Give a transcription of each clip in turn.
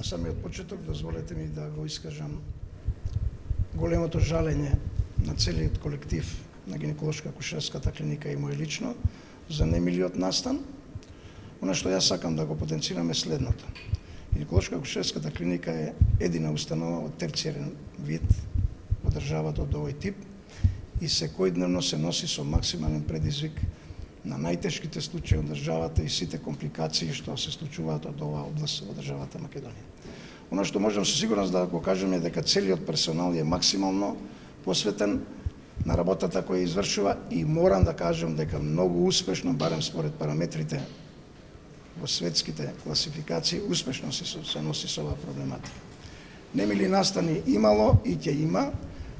На самиот почеток дозволете ми да го искажам големото жалење на целиот колектив на гинеколошко-акушерската клиника и мој лично за немилиот настан. Она што јас сакам да го потенцирам е следното. Гинеколошко-акушерската клиника е едина установа од терцијарен вид во државата од овој тип и секојдневно се носи со максимален предизвик на најтешките случаи од државата и сите компликации што се случуваат од оваа област во државата Македонија. Оно што можам со сигурност да го кажам е дека целиот персонал е максимално посветен на работата која извршува и морам да кажам дека многу успешно, барем според параметрите во светските класификации, успешно се носи со оваа проблематика. Немили настани имало и ќе има,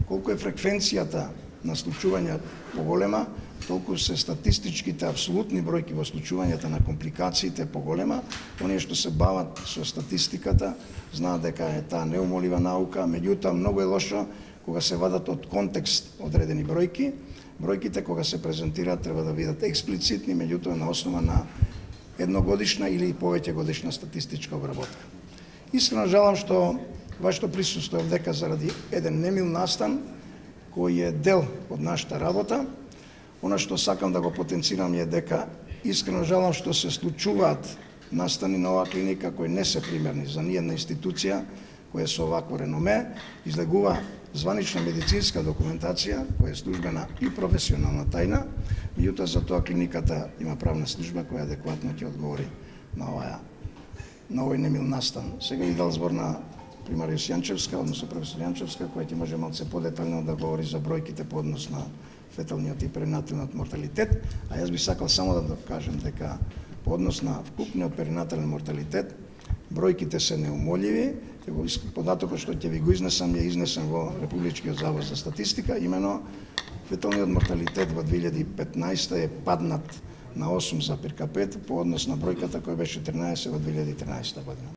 колку е фреквенцијата на случувања поголема, толку се статистичките апсолутни бројки во случувањата на компликациите поголема. Оние што се бават со статистиката знаат дека е таа неумолива наука, меѓутоа многу е лошо кога се вадат од контекст одредени бројки. Бројките кога се презентираат треба да бидат експлицитни, меѓутоа на основа на едногодишна или повеќе годишна статистичка обработка. Искрено жалам што вашето присуство е овдека заради еден немил настан кој е дел од нашата работа. Она што сакам да го потенцирам е дека искрено жалам што се случуваат настани на оваа клиника кои не се примерни за ниедна институција која со овакво реноме излегува званична медицинска документација која е службена и професионална тајна, меѓутоа за тоа клиниката има правна служба која адекватно ќе одговори на овој немил настан. Сега и дал збор на примариус Јанчевска, односно професор Јанчевска, која ќе може малце подетално да говори за бројките по однос на феталниот и перинаталниот морталитет, а јас би сакал само да кажам дека по однос на вкупниот перинатален морталитет бројките се неумолливи. Податокот што ќе ви го изнесам е изнесен во Републичкиот завод за статистика, имено феталниот морталитет во 2015 е паднат на 8,5 по однос на бројката која беше 13 во 2013 година.